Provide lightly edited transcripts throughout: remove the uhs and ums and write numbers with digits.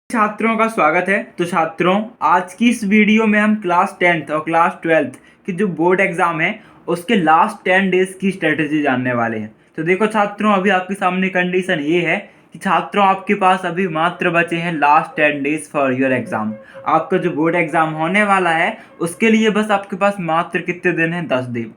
छात्रों का स्वागत है। तो छात्रों, आज की इस वीडियो में हम क्लास 10th और क्लास 12th की जो बोर्ड एग्जाम है उसके लास्ट 10 डेज की स्ट्रेटेजी जानने वाले हैं। तो देखो छात्रों, अभी आपके सामने कंडीशन ये है कि छात्रों आपके पास अभी मात्र बचे हैं last 10 days for your exam. आपका जो बोर्ड एग्जाम होने वाला है उसके लिए बस आपके पास मात्र कितने दिन हैं? 10 दिन,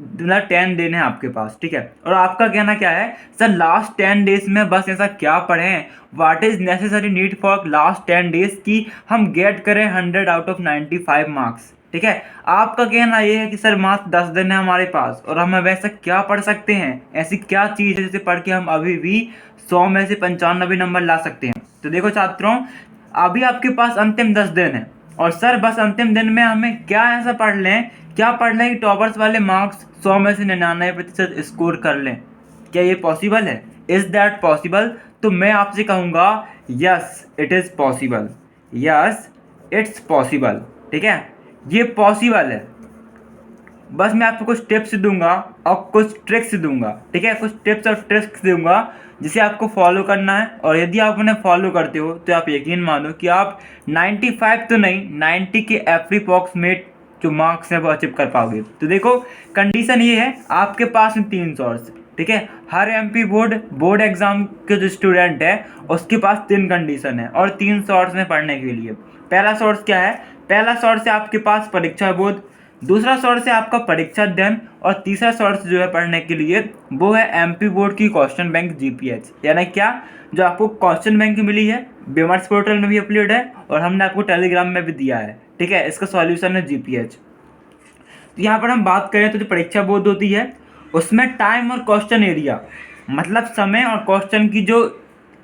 मतलब 10 दिन है आपके पास, ठीक है। और आपका कहना क्या है, सर लास्ट 10 डेज में बस ऐसा क्या पढ़ें, what is necessary need for last 10 days की हम गेट करें 100 आउट ऑफ 95 मार्क्स, ठीक है। आपका कहना ये है कि सर मात्र 10 दिन है हमारे पास और हम वैसा क्या पढ़ सकते हैं, ऐसी क्या चीज़ है जिसे पढ़ के हम अभी भी 100 में से 95 नंबर ला सकते हैं। तो देखो छात्रों, अभी आपके पास अंतिम 10 दिन है और सर बस अंतिम दिन में हमें क्या ऐसा पढ़ लें, क्या पढ़ लें कि टॉपर्स वाले मार्क्स 100 में से 99% स्कोर कर लें। क्या ये पॉसिबल है? Is that possible? तो मैं आपसे कहूँगा yes it is possible, yes it's possible, ठीक है, ये पॉसिबल है। बस मैं आपको कुछ टिप्स दूंगा और कुछ ट्रिक्स दूंगा, ठीक है, कुछ टिप्स और ट्रिक्स दूंगा जिसे आपको फॉलो करना है। और यदि आप उन्हें फॉलो करते हो तो आप यकीन मानो कि आप 95 तो नहीं 90 के अप्रोक्सीमेट जो मार्क्स हैं वो अचीव कर पाओगे। तो देखो कंडीशन ये है, आपके पास में 3 सोर्स, ठीक है। हर एमपी बोर्ड एग्जाम के जो स्टूडेंट है उसके पास 3 कंडीशन है और 3 सोर्स में पढ़ने के लिए। पहला सोर्स क्या है? पहला सोर्स है आपके पास परीक्षा बोर्ड, दूसरा सोर्स है आपका परीक्षा अध्ययन और तीसरा सोर्स जो है पढ़ने के लिए वो है एमपी बोर्ड की क्वेश्चन बैंक जीपीएच। यानी क्या, जो आपको क्वेश्चन बैंक मिली है, बेमर्स पोर्टल में भी अपलोड है और हमने आपको टेलीग्राम में भी दिया है, ठीक है। इसका सॉल्यूशन है जीपीएच। तो यहाँ पर हम बात करें तो जो परीक्षा बोर्ड होती है उसमें टाइम और क्वेश्चन एरिया, मतलब समय और क्वेश्चन की जो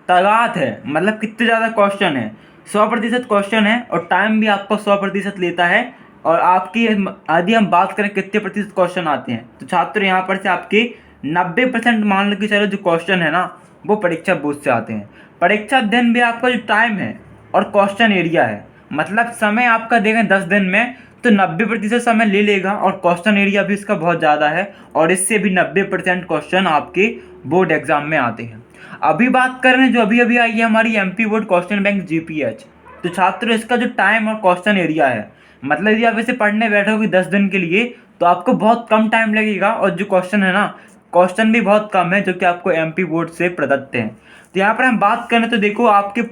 तादाद है, मतलब कितने ज़्यादा क्वेश्चन है, 100% क्वेश्चन है और टाइम भी आपको 100% लेता है। और आपकी यदि हम बात करें कितने प्रतिशत क्वेश्चन आते हैं, तो छात्र यहाँ पर से आपके 90% मान लो कि चलो जो क्वेश्चन है ना वो परीक्षा बोर्ड से आते हैं। परीक्षा अध्ययन भी आपका जो टाइम है और क्वेश्चन एरिया है, मतलब समय आपका देखें 10 दिन में तो 90% समय ले लेगा और क्वेश्चन एरिया भी इसका बहुत ज़्यादा है और इससे भी 90% क्वेश्चन आपके बोर्ड एग्जाम में आते हैं। अभी बात कर रहे हैं जो अभी अभी आई है हमारी MP board question bank GPH. तो छात्र इसका जो टाइम और क्वेश्चन एरिया है, मतलब यदि आप इसे पढ़ने बैठोगे 10 दिन के लिए तो आपको बहुत कम टाइम लगेगा और जो क्वेश्चन है ना, क्वेश्चन भी बहुत कम है जो कि आपको एमपी बोर्ड से प्रदत्त हैं। तो यहाँ पर हम बात करें तो देखो आपके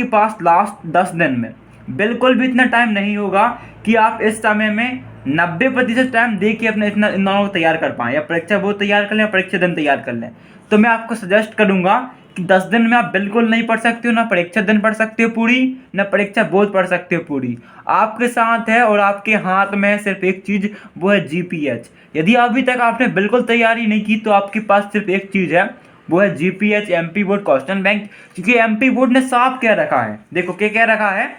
पास लास्ट 10 दिन में बिल्कुल भी इतना टाइम नहीं होगा कि आप इस समय में 90% टाइम दे के अपने इन दोनों को तैयार कर पाएँ, या परीक्षा बोर्ड तैयार कर लें या परीक्षा दिन तैयार कर लें। तो मैं आपको सजेस्ट करूँगा कि 10 दिन में आप बिल्कुल नहीं पढ़ सकते हो, ना परीक्षा दिन पढ़ सकते हो पूरी, ना परीक्षा बोर्ड पढ़ सकते हो पूरी। आपके साथ है और आपके हाथ में है सिर्फ एक चीज़, वो है जीपीएच। यदि अभी तक आपने बिल्कुल तैयारी नहीं की तो आपके पास सिर्फ एक चीज़ है, वो है GPH MP board question bank. क्योंकि एमपी बोर्ड ने साफ कह रखा है, देखो क्या कह रखा है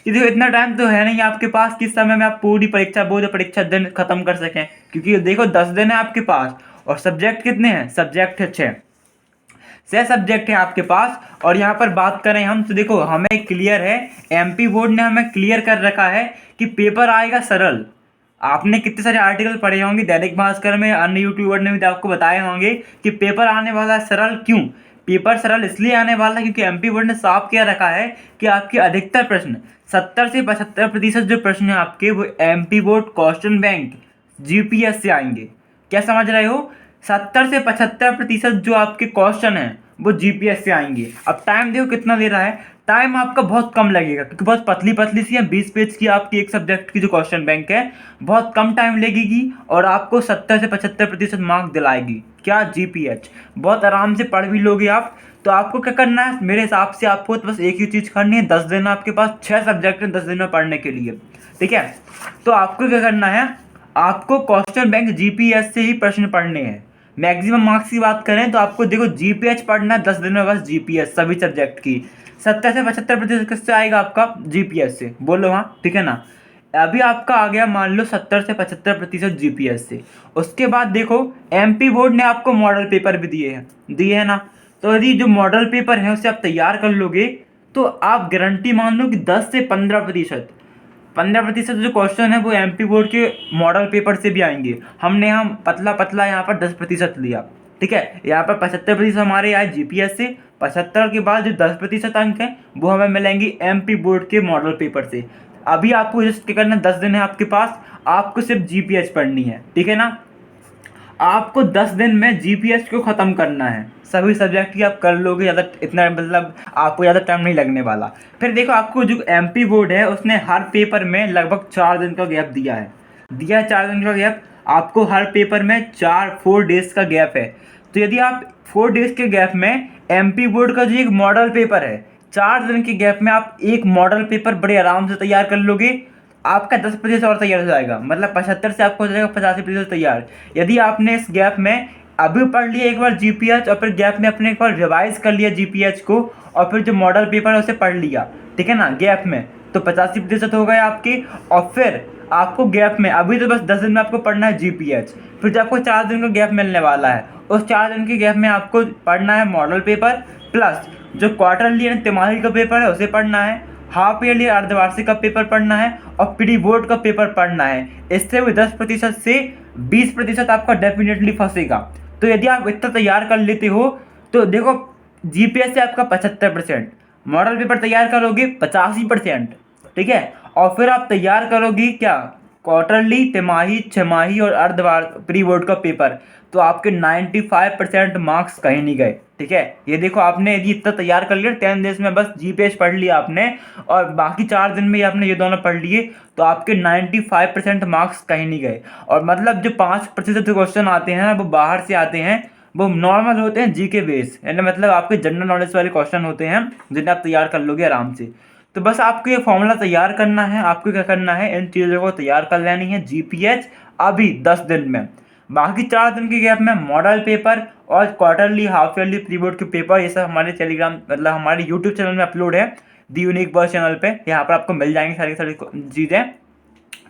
कि देखो इतना टाइम तो है नहीं आपके पास किस समय में आप पूरी परीक्षा बोर्ड या परीक्षा दिन खत्म कर सकें। क्योंकि देखो 10 दिन है आपके पास और सब्जेक्ट कितने हैं? सब्जेक्ट है 6 सब्जेक्ट है आपके पास। और यहाँ पर बात करें हम तो देखो हमें क्लियर है, एमपी बोर्ड ने हमें क्लियर कर रखा है कि पेपर आएगा सरल। आपने कितने सारे आर्टिकल पढ़े होंगे दैनिक भास्कर में, अन्य यूट्यूबर ने भी आपको बताए होंगे कि पेपर आने वाला है सरल। क्यों पेपर सरल? इसलिए आने वाला है क्योंकि एमपी बोर्ड ने साफ किया रखा है कि आपके अधिकतर प्रश्न 70 से 75% जो प्रश्न है आपके वो MP board question bank GPS से आएंगे। क्या समझ रहे हो? 70 से 75% जो आपके क्वेश्चन हैं वो जीपीएस से आएंगे। अब टाइम देखो कितना दे रहा है, टाइम आपका बहुत कम लगेगा क्योंकि बहुत पतली पतली सी है, 20 पेज की आपकी एक सब्जेक्ट की जो क्वेश्चन बैंक है, बहुत कम टाइम लगेगी और आपको 70 से 75% मार्क्स दिलाएगी। क्या? जीपीएच। बहुत आराम से पढ़ भी लोगे आप। तो आपको क्या करना है मेरे हिसाब से, आपको तो बस एक ही चीज़ करनी है। 10 दिन आपके पास 6 सब्जेक्ट हैं 10 दिन में पढ़ने के लिए, ठीक है। तो आपको क्या करना है, आपको क्वेश्चन बैंक जीपीएस से ही प्रश्न पढ़ने हैं। मैक्सिमम मार्क्स की बात करें तो आपको देखो जीपीएच पढ़ना है 10 दिन में, बस जीपीएस सभी सब्जेक्ट की। 70 से 75% किससे आएगा आपका? जीपीएस से। बोलो हाँ, ठीक है ना। अभी आपका आ गया मान लो 70 से 75% जीपीएस से। उसके बाद देखो एमपी बोर्ड ने आपको मॉडल पेपर भी दिए हैं ना। तो यदि जो मॉडल पेपर है उसे आप तैयार कर लोगे तो आप गारंटी मान लो कि 10 से 15% जो क्वेश्चन है वो एमपी बोर्ड के मॉडल पेपर से भी आएंगे। हमने पतला पतला यहाँ पर 10% लिया, ठीक है। यहाँ पर 75% हमारे आए जीपीएस से, 75 के बाद जो 10% अंक हैं वो हमें मिलेंगे एमपी बोर्ड के मॉडल पेपर से। अभी आपको जस्ट क्या करना है, 10 दिन है आपके पास, आपको सिर्फ जीपीएच पढ़नी है, ठीक है ना। आपको 10 दिन में जीपीएच को ख़त्म करना है, सभी सब्जेक्ट की आप कर लोगे, ज़्यादा इतना मतलब आपको ज़्यादा टाइम नहीं लगने वाला। फिर देखो आपको जो एमपी बोर्ड है उसने हर पेपर में लगभग 4 दिन का गैप दिया है, 4 दिन का गैप। आपको हर पेपर में 4 डेज़ का गैप है। तो यदि आप 4 डेज़ के गैप में एमपी बोर्ड का जो एक मॉडल पेपर है, 4 दिन के गैप में आप एक मॉडल पेपर बड़े आराम से तैयार कर लोगे, आपका 10% और तैयार हो जाएगा, मतलब 75 से आपको हो जाएगा 85% तैयार। यदि आपने इस गैप में अभी पढ़ लिया एक बार जीपीएच और फिर गैप में अपने एक बार रिवाइज कर लिया जीपीएच को और फिर जो मॉडल पेपर है उसे पढ़ लिया, ठीक है ना, गैप में, तो 85% हो गए आपके। और फिर आपको गैप में अभी तो बस 10 दिन में आपको पढ़ना है जीपीएच, फिर जो आपको 4 दिन का गैप मिलने वाला है उस 4 दिन के गैप में आपको पढ़ना है मॉडल पेपर, प्लस जो क्वार्टरली यानी तिमाही का पेपर है उसे पढ़ना है, हाफ ईयरली अर्धवार्षिक का पेपर पढ़ना है और प्री बोर्ड का पेपर पढ़ना है। इससे भी 10% से 20% आपका डेफिनेटली फंसेगा। तो यदि आप इतना तैयार कर लेते हो तो देखो जीपीएस से आपका 75%, मॉडल पेपर तैयार करोगे 85%, ठीक है। और फिर आप तैयार करोगे क्या, क्वार्टरली, तिमाही, छमाही और अर्धवार प्री बोर्ड का पेपर, तो आपके 95% मार्क्स कहीं नहीं गए, ठीक है। ये देखो आपने यदि इतना तैयार कर लिया 10 डेज में, बस जीपीएच पढ़ लिया आपने और बाकी 4 दिन में आपने ये दोनों पढ़ लिए, तो आपके 95% मार्क्स कहीं नहीं गए। और मतलब जो 5% क्वेश्चन आते हैं ना वो बाहर से आते हैं, वो नॉर्मल होते हैं जीके बेस, यानी मतलब आपके जनरल नॉलेज वाले क्वेश्चन होते हैं जिन्हें आप तैयार कर लोगे आराम से। तो बस आपको ये फॉर्मूला तैयार करना है, आपको क्या करना है, इन चीज़ों को तैयार कर लेनी है जीपीएच अभी 10 दिन में, बाकी 4 दिन के गैप में मॉडल पेपर और quarterly, half yearly, pre board के पेपर, ये सब हमारे टेलीग्राम मतलब हमारे यूट्यूब चैनल में अपलोड है, दी यूनिक बॉयज चैनल पे, यहाँ पर आपको मिल जाएंगी सारी चीज़ें,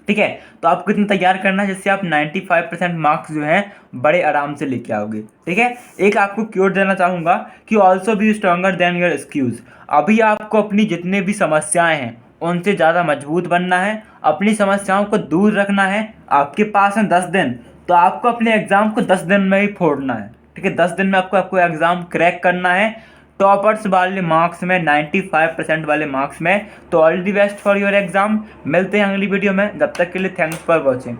ठीक है। तो आपको इतना तैयार करना है जिससे आप 95% मार्क्स जो हैं बड़े आराम से लेके आओगे, ठीक है। एक आपको क्योर देना चाहूँगा कि also be stronger than your excuse. अभी आपको अपनी जितने भी समस्याएं हैं उनसे ज़्यादा मजबूत बनना है, अपनी समस्याओं को दूर रखना है। आपके पास है 10 दिन, तो आपको अपने एग्ज़ाम को 10 दिन में ही फोड़ना है, ठीक है। 10 दिन में आपको एग्ज़ाम क्रैक करना है टॉपर्स वाले मार्क्स में, 95% वाले मार्क्स में। तो all the best for your exam. मिलते हैं अगली वीडियो में, जब तक के लिए थैंक्स फॉर वॉचिंग।